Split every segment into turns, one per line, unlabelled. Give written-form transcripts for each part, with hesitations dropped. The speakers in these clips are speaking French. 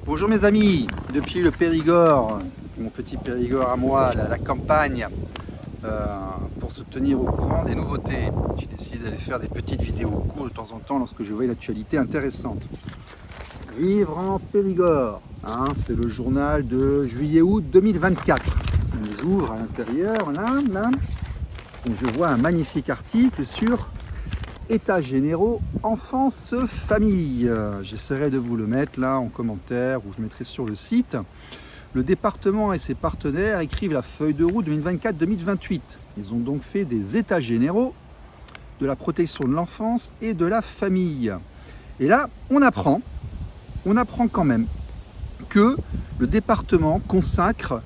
Bonjour mes amis, depuis le Périgord, mon petit Périgord à moi, la campagne, pour se tenir au courant des nouveautés. J'ai décidé d'aller faire des petites vidéos courtes de temps en temps lorsque je voyais l'actualité intéressante. Vivre en Périgord, c'est le journal de juillet-août 2024. On ouvre à l'intérieur, là, donc je vois un magnifique article sur États généraux, enfance, famille. J'essaierai de vous le mettre là en commentaire ou je mettrai sur le site. Le département et ses partenaires écrivent la feuille de route 2024-2028. Ils ont donc fait des états généraux de la protection de l'enfance et de la famille. Et là, on apprend quand même que le département consacre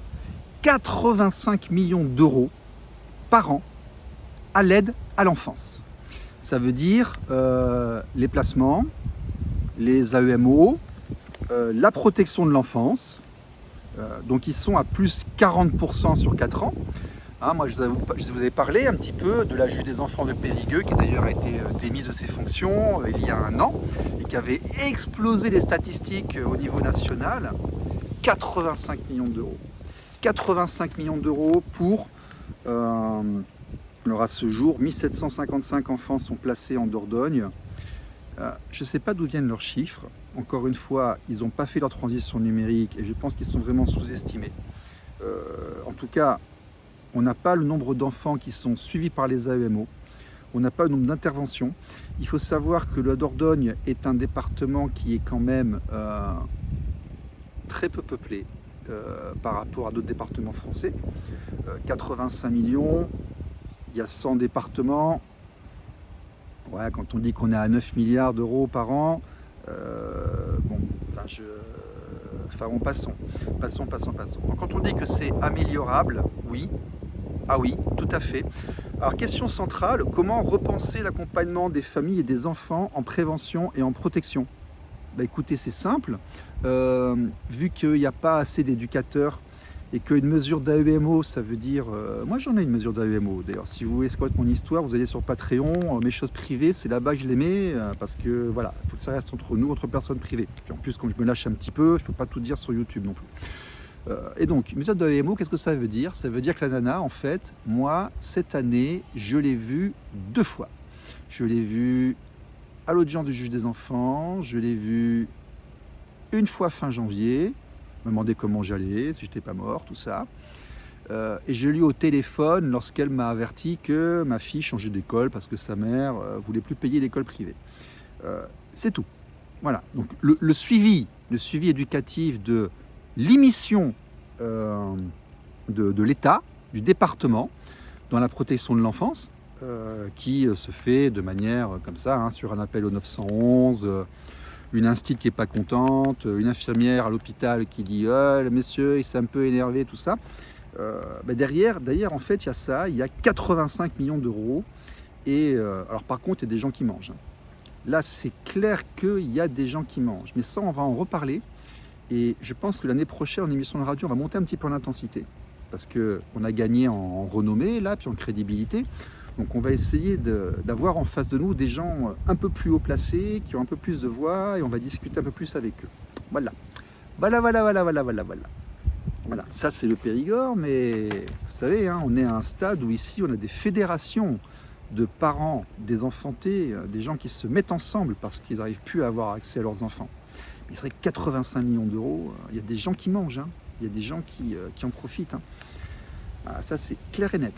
85 millions d'euros par an à l'aide à l'enfance. Ça veut dire les placements, les AEMO, la protection de l'enfance. Donc ils sont à plus 40% sur 4 ans. Moi je vous avais parlé un petit peu de la juge des enfants de Périgueux qui d'ailleurs a été démise de ses fonctions il y a un an et qui avait explosé les statistiques au niveau national. 85 millions d'euros. 85 millions d'euros pour... alors à ce jour, 1755 enfants sont placés en Dordogne. Je ne sais pas d'où viennent leurs chiffres. Encore une fois, ils n'ont pas fait leur transition numérique et je pense qu'ils sont vraiment sous-estimés. En tout cas, on n'a pas le nombre d'enfants qui sont suivis par les AEMO. On n'a pas le nombre d'interventions. Il faut savoir que la Dordogne est un département qui est quand même très peu peuplé par rapport à d'autres départements français. 85 millions. Il y a 100 départements. Ouais, quand on dit qu'on est à 9 milliards d'euros par an, passons. Donc, quand on dit que c'est améliorable, oui, oui, tout à fait. Alors, question centrale, comment repenser l'accompagnement des familles et des enfants en prévention et en protection? Écoutez, c'est simple. Vu qu'il n'y a pas assez d'éducateurs, et qu'une mesure d'AEMO, ça veut dire... moi, j'en ai une mesure d'AEMO. D'ailleurs, si vous voulez connaître mon histoire, vous allez sur Patreon. Mes choses privées, c'est là-bas que je les mets. Parce que, voilà, il faut que ça reste entre nous, entre personnes privées. Puis en plus, comme je me lâche un petit peu, je ne peux pas tout dire sur YouTube non plus. Et donc, une mesure d'AEMO, qu'est-ce que ça veut dire? Ça veut dire que la nana, en fait, moi, cette année, je l'ai vue 2 fois. Je l'ai vue à l'audience du juge des enfants. Je l'ai vue une fois fin janvier. Me demander comment j'allais, si j'étais pas mort, tout ça. Et je l'ai eu au téléphone lorsqu'elle m'a averti que ma fille changeait d'école parce que sa mère voulait plus payer l'école privée. C'est tout. Voilà. Donc le suivi éducatif de l'émission de l'État, du département, dans la protection de l'enfance, qui se fait de manière comme ça, sur un appel au 911. Une institut qui n'est pas contente, une infirmière à l'hôpital qui dit le monsieur il s'est un peu énervé, tout ça. Derrière, en fait, il y a ça, il y a 85 millions d'euros. Et alors par contre, il y a des gens qui mangent. Là, c'est clair qu'il y a des gens qui mangent. Mais ça, on va en reparler. Et je pense que l'année prochaine, en émission de radio, on va monter un petit peu en intensité. Parce qu'on a gagné en renommée, là, puis en crédibilité. Donc on va essayer d'avoir en face de nous des gens un peu plus haut placés, qui ont un peu plus de voix, et on va discuter un peu plus avec eux. Voilà, ça c'est le Périgord, mais vous savez, on est à un stade où ici on a des fédérations de parents, des enfantés, des gens qui se mettent ensemble parce qu'ils n'arrivent plus à avoir accès à leurs enfants. Il serait 85 millions d'euros, il y a des gens qui mangent, il y a des gens qui en profitent. Ça c'est clair et net.